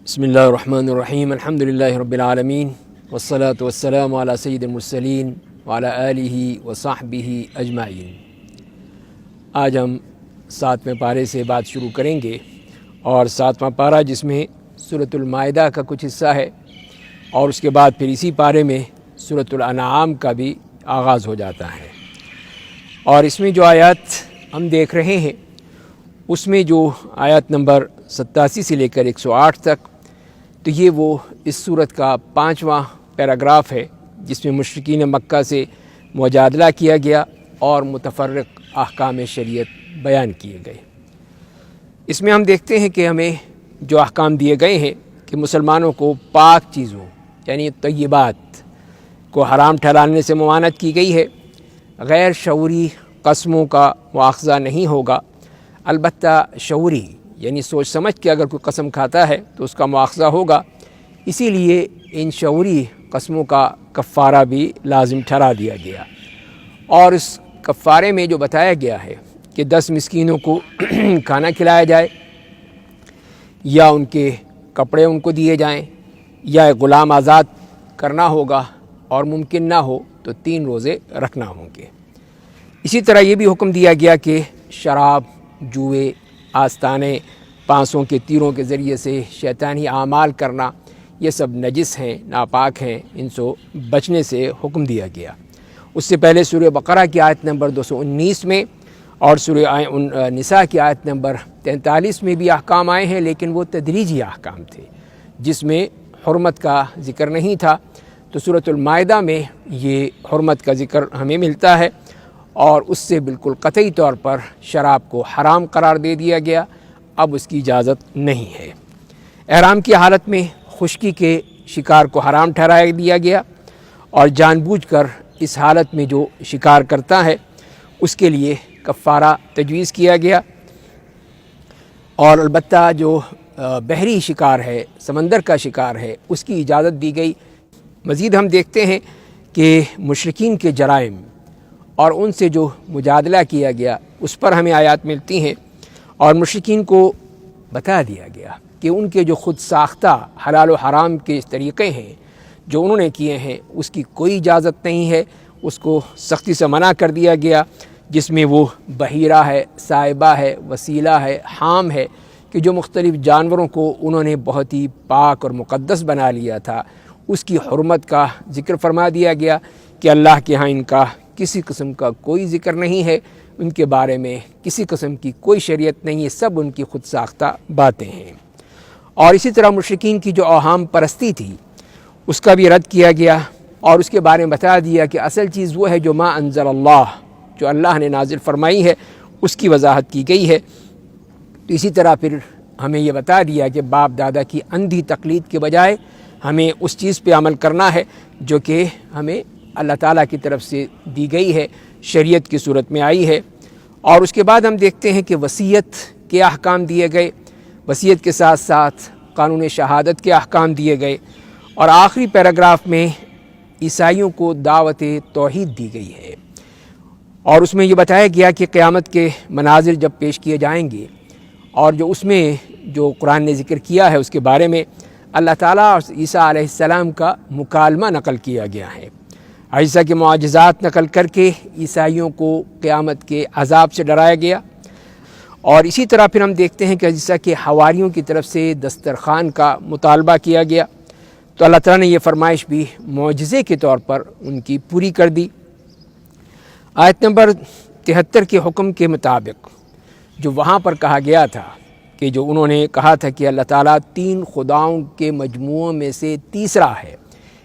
بسم اللہ الرحمن الرحیم الحمد للہ رب العالمین والصلاة والسلام علی سید المرسلین وعلی آلہ وصحبہ اجمعین۔ آج ہم 7ویں پارے سے بات شروع کریں گے، اور 7واں پارہ جس میں سورۃ المائدہ کا کچھ حصہ ہے، اور اس کے بعد پھر اسی پارے میں سورۃ الانعام کا بھی آغاز ہو جاتا ہے۔ اور اس میں جو آیات ہم دیکھ رہے ہیں اس میں جو آیات نمبر 87 سے لے کر 108 تک، تو یہ وہ اس سورت کا 5واں پیراگراف ہے جس میں مشرکین مکہ سے مجادلہ کیا گیا اور متفرق احکام شریعت بیان کیے گئے۔ اس میں ہم دیکھتے ہیں کہ ہمیں جو احکام دیے گئے ہیں کہ مسلمانوں کو پاک چیزوں یعنی طیبات کو حرام ٹھہرانے سے ممانعت کی گئی ہے، غیر شعوری قسموں کا مواخذہ نہیں ہوگا، البتہ شعوری یعنی سوچ سمجھ کے اگر کوئی قسم کھاتا ہے تو اس کا مواخذہ ہوگا، اسی لیے ان شعوری قسموں کا کفارہ بھی لازم ٹھہرا دیا گیا۔ اور اس کفارے میں جو بتایا گیا ہے کہ 10 مسکینوں کو کھانا کھلایا جائے، یا ان کے کپڑے ان کو دیے جائیں، یا ایک غلام آزاد کرنا ہوگا، اور ممکن نہ ہو تو 3 روزے رکھنا ہوں گے۔ اسی طرح یہ بھی حکم دیا گیا کہ شراب، جوئے، آستانے، پانسوں کے تیروں کے ذریعے سے شیطانی اعمال کرنا، یہ سب نجس ہیں، ناپاک ہیں، ان سے بچنے سے حکم دیا گیا۔ اس سے پہلے سورہ بقرہ کی آیت نمبر 219 میں اور سورہ نساء کی آیت نمبر 43 میں بھی احکام آئے ہیں، لیکن وہ تدریجی احکام تھے جس میں حرمت کا ذکر نہیں تھا۔ تو سورۃ المائدہ میں یہ حرمت کا ذکر ہمیں ملتا ہے، اور اس سے بالکل قطعی طور پر شراب کو حرام قرار دے دیا گیا، اب اس کی اجازت نہیں ہے۔ احرام کی حالت میں خشکی کے شکار کو حرام ٹھہرایا دیا گیا، اور جان بوجھ کر اس حالت میں جو شکار کرتا ہے اس کے لیے کفارہ تجویز کیا گیا، اور البتہ جو بحری شکار ہے، سمندر کا شکار ہے، اس کی اجازت دی گئی۔ مزید ہم دیکھتے ہیں کہ مشرکین کے جرائم اور ان سے جو مجادلہ کیا گیا اس پر ہمیں آیات ملتی ہیں، اور مشرکین کو بتا دیا گیا کہ ان کے جو خود ساختہ حلال و حرام کے طریقے ہیں جو انہوں نے کیے ہیں اس کی کوئی اجازت نہیں ہے، اس کو سختی سے منع کر دیا گیا، جس میں وہ بحیرہ ہے، سائبہ ہے، وسیلہ ہے، حام ہے، کہ جو مختلف جانوروں کو انہوں نے بہت ہی پاک اور مقدس بنا لیا تھا، اس کی حرمت کا ذکر فرما دیا گیا کہ اللہ کے ہاں ان کا کسی قسم کا کوئی ذکر نہیں ہے، ان کے بارے میں کسی قسم کی کوئی شریعت نہیں ہے، سب ان کی خود ساختہ باتیں ہیں۔ اور اسی طرح مشرکین کی جو اوہام پرستی تھی اس کا بھی رد کیا گیا، اور اس کے بارے میں بتا دیا کہ اصل چیز وہ ہے جو ما انزل اللہ، جو اللہ نے نازل فرمائی ہے، اس کی وضاحت کی گئی ہے۔ تو اسی طرح پھر ہمیں یہ بتا دیا کہ باپ دادا کی اندھی تقلید کے بجائے ہمیں اس چیز پہ عمل کرنا ہے جو کہ ہمیں اللہ تعالیٰ کی طرف سے دی گئی ہے، شریعت کی صورت میں آئی ہے۔ اور اس کے بعد ہم دیکھتے ہیں کہ وصیت کے احکام دیے گئے، وصیت کے ساتھ ساتھ قانون شہادت کے احکام دیے گئے، اور آخری پیراگراف میں عیسائیوں کو دعوت توحید دی گئی ہے، اور اس میں یہ بتایا گیا کہ قیامت کے مناظر جب پیش کیے جائیں گے، اور جو اس میں جو قرآن نے ذکر کیا ہے اس کے بارے میں اللہ تعالیٰ اور عیسیٰ علیہ السلام کا مکالمہ نقل کیا گیا ہے، عیسیٰ کے معجزات نقل کر کے عیسائیوں کو قیامت کے عذاب سے ڈرایا گیا۔ اور اسی طرح پھر ہم دیکھتے ہیں کہ عیسیٰ کے حواریوں کی طرف سے دسترخوان کا مطالبہ کیا گیا، تو اللہ تعالیٰ نے یہ فرمائش بھی معجزے کے طور پر ان کی پوری کر دی۔ آیت نمبر 73 کے حکم کے مطابق جو وہاں پر کہا گیا تھا کہ جو انہوں نے کہا تھا کہ اللہ تعالیٰ 3 خداؤں کے مجموعوں میں سے تیسرا ہے،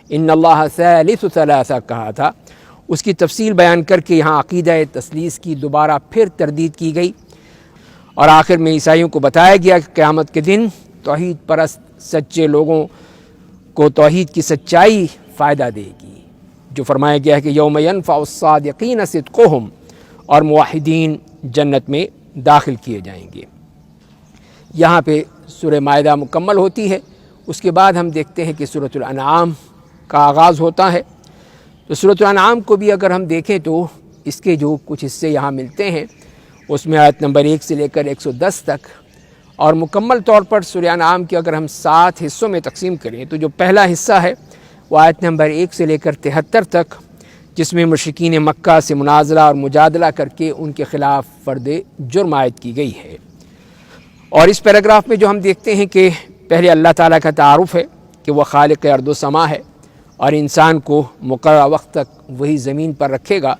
ان اللہ ثالث ثلاثہ کہا تھا، اس کی تفصیل بیان کر کے یہاں عقیدہ تثلیث کی دوبارہ پھر تردید کی گئی، اور آخر میں عیسائیوں کو بتایا گیا کہ قیامت کے دن توحید پرست سچے لوگوں کو توحید کی سچائی فائدہ دے گی، جو فرمایا گیا ہے کہ یوم ینفع الصادقین صدقہم، اور موحدین جنت میں داخل کیے جائیں گے۔ یہاں پہ سورہ مائدہ مکمل ہوتی ہے۔ اس کے بعد ہم دیکھتے ہیں کہ سورۃ الانعام کا آغاز ہوتا ہے۔ تو سورۃ الانعام کو بھی اگر ہم دیکھیں تو اس کے جو کچھ حصے یہاں ملتے ہیں، اس میں آیت نمبر 1 سے لے کر 110 تک، اور مکمل طور پر سورہ انعام کی اگر ہم 7 حصوں میں تقسیم کریں تو جو پہلا حصہ ہے وہ آیت نمبر 1 سے لے کر 73 تک، جس میں مشرکین مکہ سے مناظرہ اور مجادلہ کر کے ان کے خلاف فرد جرم عائد کی گئی ہے۔ اور اس پیراگراف میں جو ہم دیکھتے ہیں کہ پہلے اللہ تعالیٰ کا تعارف ہے کہ وہ خالق ارض و سما ہے اور انسان کو مقررہ وقت تک وہی زمین پر رکھے گا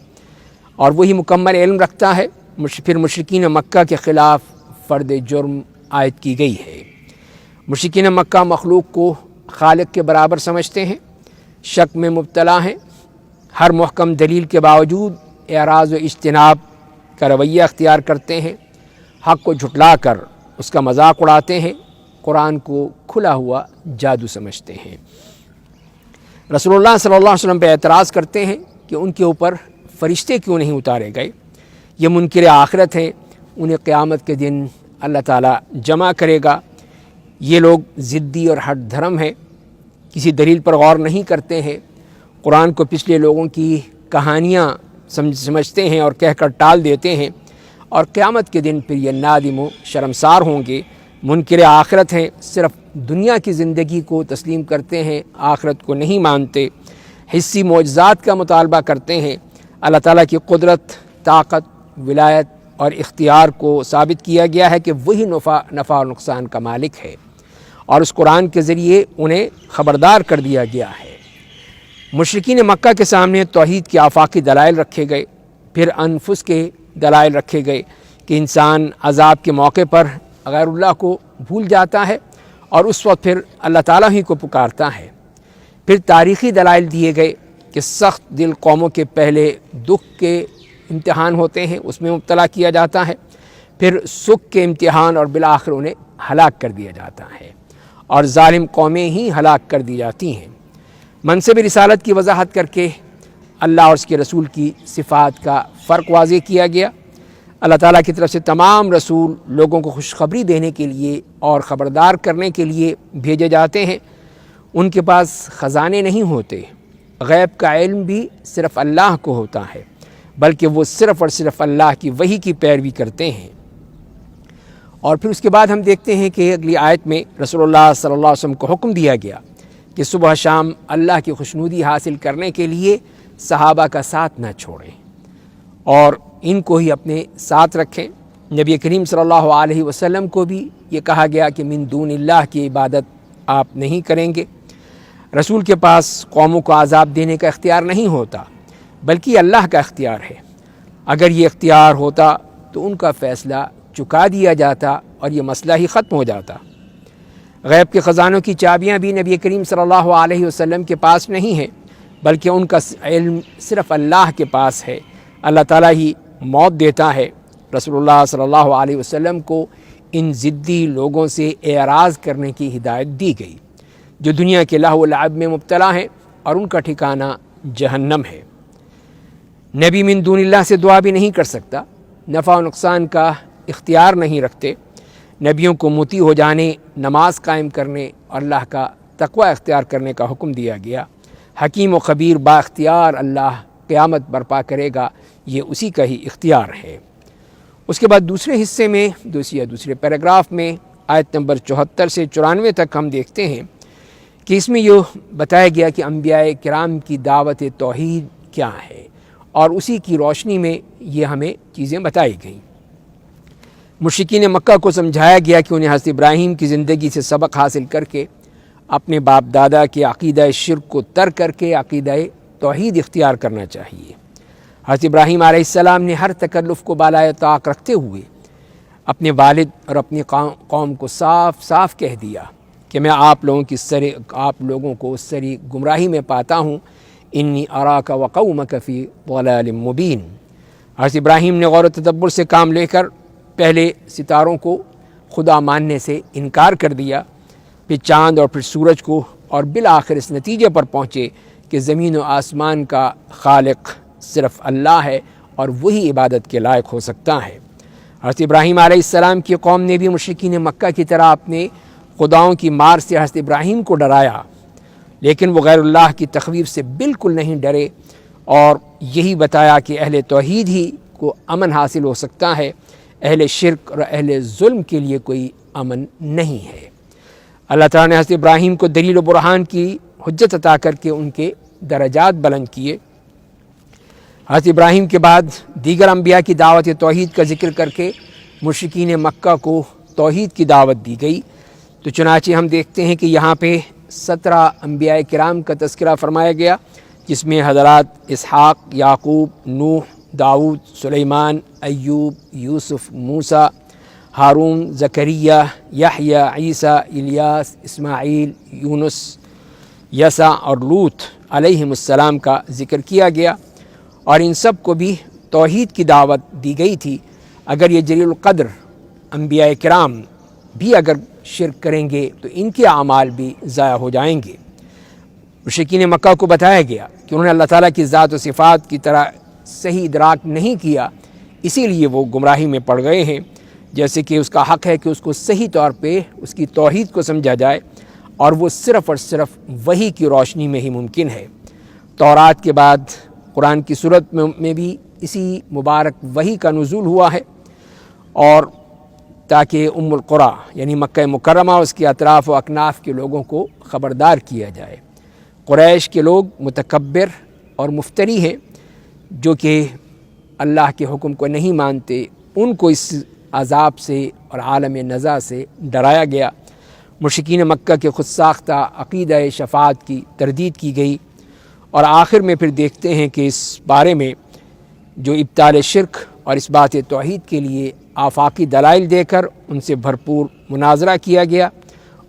اور وہی مکمل علم رکھتا ہے۔ پھر مشرکین مکہ کے خلاف فرد جرم عائد کی گئی ہے۔ مشرکین مکہ مخلوق کو خالق کے برابر سمجھتے ہیں، شک میں مبتلا ہیں، ہر محکم دلیل کے باوجود اعراض و اجتناب کا رویہ اختیار کرتے ہیں، حق کو جھٹلا کر اس کا مذاق اڑاتے ہیں، قرآن کو کھلا ہوا جادو سمجھتے ہیں۔ رسول اللہ صلی اللہ علیہ وسلم پہ اعتراض کرتے ہیں کہ ان کے اوپر فرشتے کیوں نہیں اتارے گئے، یہ منکر آخرت ہیں، انہیں قیامت کے دن اللہ تعالیٰ جمع کرے گا۔ یہ لوگ ضدی اور ہٹ دھرم ہیں، کسی دلیل پر غور نہیں کرتے ہیں، قرآن کو پچھلے لوگوں کی کہانیاں سمجھتے ہیں اور کہہ کر ٹال دیتے ہیں، اور قیامت کے دن پھر یہ نادم و شرمسار ہوں گے۔ منکر آخرت ہیں، صرف دنیا کی زندگی کو تسلیم کرتے ہیں، آخرت کو نہیں مانتے، حسی معجزات کا مطالبہ کرتے ہیں۔ اللہ تعالیٰ کی قدرت، طاقت، ولایت اور اختیار کو ثابت کیا گیا ہے کہ وہی نفع اور نقصان کا مالک ہے، اور اس قرآن کے ذریعے انہیں خبردار کر دیا گیا ہے۔ مشرکین مکہ کے سامنے توحید کے آفاقی دلائل رکھے گئے، پھر انفس کے دلائل رکھے گئے کہ انسان عذاب کے موقع پر غیر اللہ کو بھول جاتا ہے اور اس وقت پھر اللہ تعالیٰ ہی کو پکارتا ہے۔ پھر تاریخی دلائل دیے گئے کہ سخت دل قوموں کے پہلے دکھ کے امتحان ہوتے ہیں، اس میں مبتلا کیا جاتا ہے، پھر سکھ کے امتحان اور بالآخر انہیں ہلاک کر دیا جاتا ہے، اور ظالم قومیں ہی ہلاک کر دی جاتی ہیں۔ منصب رسالت کی وضاحت کر کے اللہ اور اس کے رسول کی صفات کا فرق واضح کیا گیا۔ اللہ تعالیٰ کی طرف سے تمام رسول لوگوں کو خوشخبری دینے کے لیے اور خبردار کرنے کے لیے بھیجے جاتے ہیں۔ ان کے پاس خزانے نہیں ہوتے، غیب کا علم بھی صرف اللہ کو ہوتا ہے، بلکہ وہ صرف اور صرف اللہ کی وحی کی پیروی کرتے ہیں۔ اور پھر اس کے بعد ہم دیکھتے ہیں کہ اگلی آیت میں رسول اللہ صلی اللہ علیہ وسلم کو حکم دیا گیا کہ صبح شام اللہ کی خوشنودی حاصل کرنے کے لیے صحابہ کا ساتھ نہ چھوڑیں اور ان کو ہی اپنے ساتھ رکھیں۔ نبی کریم صلی اللہ علیہ وسلم کو بھی یہ کہا گیا کہ من دون اللہ کی عبادت آپ نہیں کریں گے۔ رسول کے پاس قوموں کو عذاب دینے کا اختیار نہیں ہوتا، بلکہ اللہ کا اختیار ہے۔ اگر یہ اختیار ہوتا تو ان کا فیصلہ چکا دیا جاتا اور یہ مسئلہ ہی ختم ہو جاتا۔ غیب کے خزانوں کی چابیاں بھی نبی کریم صلی اللہ علیہ وسلم کے پاس نہیں ہیں، بلکہ ان کا علم صرف اللہ کے پاس ہے۔ اللہ تعالیٰ ہی موت دیتا ہے۔ رسول اللہ صلی اللہ علیہ وسلم کو ان ضدی لوگوں سے اعراض کرنے کی ہدایت دی گئی جو دنیا کے لہو و لعب میں مبتلا ہیں، اور ان کا ٹھکانہ جہنم ہے۔ نبی من دون اللہ سے دعا بھی نہیں کر سکتا، نفع و نقصان کا اختیار نہیں رکھتے۔ نبیوں کو مطیع ہو جانے، نماز قائم کرنے اور اللہ کا تقوی اختیار کرنے کا حکم دیا گیا۔ حکیم و خبیر با اختیار اللہ قیامت برپا کرے گا، یہ اسی کا ہی اختیار ہے۔ اس کے بعد دوسرے حصے میں دوسرے پیراگراف میں آیت نمبر 74 سے 94 تک ہم دیکھتے ہیں کہ اس میں یہ بتایا گیا کہ انبیاء کرام کی دعوت توحید کیا ہے، اور اسی کی روشنی میں یہ ہمیں چیزیں بتائی گئیں۔ مشرکین مکہ کو سمجھایا گیا کہ انہیں حضرت ابراہیم کی زندگی سے سبق حاصل کر کے اپنے باپ دادا کے عقیدہ شرک کو ترک کر کے عقیدہ توحید اختیار کرنا چاہیے۔ حضرت ابراہیم علیہ السلام نے ہر تکلف کو بالائے طاق رکھتے ہوئے اپنے والد اور اپنی قوم کو صاف صاف کہہ دیا کہ میں آپ لوگوں کو سری گمراہی میں پاتا ہوں، انی اراک وقومک فی ضلال مبین۔ حضرت ابراہیم نے غور و تدبر سے کام لے کر پہلے ستاروں کو خدا ماننے سے انکار کر دیا، پھر چاند اور پھر سورج کو، اور بالآخر اس نتیجے پر پہنچے کہ زمین و آسمان کا خالق صرف اللہ ہے اور وہی عبادت کے لائق ہو سکتا ہے۔ حضرت ابراہیم علیہ السلام کی قوم نے بھی مشرکین مکہ کی طرح اپنے خداؤں کی مار سے حضرت ابراہیم کو ڈرایا، لیکن وہ غیر اللہ کی تخویف سے بالکل نہیں ڈرے، اور یہی بتایا کہ اہل توحید ہی کو امن حاصل ہو سکتا ہے، اہل شرک اور اہل ظلم کے لیے کوئی امن نہیں ہے۔ اللہ تعالیٰ نے حضرت ابراہیم کو دلیل و برہان کی حجت عطا کر کے ان کے درجات بلند کیے۔ حضرت ابراہیم کے بعد دیگر انبیاء کی دعوت توحید کا ذکر کر کے مشرکین مکہ کو توحید کی دعوت دی گئی۔ تو چنانچہ ہم دیکھتے ہیں کہ یہاں پہ 17 انبیاء کرام کا تذکرہ فرمایا گیا، جس میں حضرات اسحاق، یعقوب، نوح، داؤد، سلیمان، ایوب، یوسف، موسیٰ، ہارون، زکریا، یحییٰ، عیسیٰ، الیاس، اسماعیل، یونس، یسع اور لوط علیہم السلام کا ذکر کیا گیا، اور ان سب کو بھی توحید کی دعوت دی گئی تھی۔ اگر یہ جلیل القدر انبیاء کرام بھی اگر شرک کریں گے تو ان کے اعمال بھی ضائع ہو جائیں گے۔ مشرکین مکہ کو بتایا گیا کہ انہوں نے اللہ تعالیٰ کی ذات و صفات کی طرح صحیح ادراک نہیں کیا، اسی لیے وہ گمراہی میں پڑ گئے ہیں۔ جیسے کہ اس کا حق ہے کہ اس کو صحیح طور پہ اس کی توحید کو سمجھا جائے، اور وہ صرف اور صرف وحی کی روشنی میں ہی ممکن ہے۔ تورات کے بعد قرآن کی صورت میں بھی اسی مبارک وحی کا نزول ہوا ہے، اور تاکہ ام القریٰ یعنی مکہ مکرمہ اس کے اطراف و اکناف کے لوگوں کو خبردار کیا جائے۔ قریش کے لوگ متکبر اور مفتری ہیں، جو کہ اللہ کے حکم کو نہیں مانتے، ان کو اس عذاب سے اور عالم نزا سے ڈرایا گیا۔ مشرکین مکہ کے خود ساختہ عقیدہ شفاعت کی تردید کی گئی، اور آخر میں پھر دیکھتے ہیں کہ اس بارے میں جو ابطال شرک اور اس بات توحید کے لیے آفاقی دلائل دے کر ان سے بھرپور مناظرہ کیا گیا،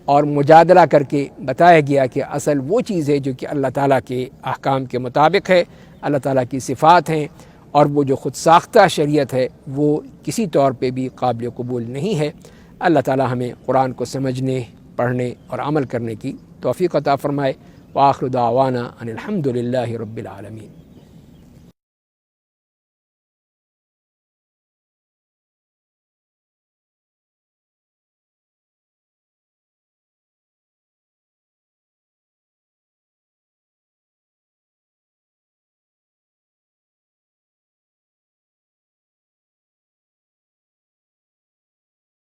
اور مجادلہ کر کے بتایا گیا کہ اصل وہ چیز ہے جو کہ اللہ تعالیٰ کے احکام کے مطابق ہے، اللہ تعالیٰ کی صفات ہیں، اور وہ جو خود ساختہ شریعت ہے وہ کسی طور پہ بھی قابل قبول نہیں ہے۔ اللہ تعالیٰ ہمیں قرآن کو سمجھنے، پڑھنے اور عمل کرنے کی توفیق عطا فرمائے۔ وآخر دعوانا ان الحمد للہ رب العالمین۔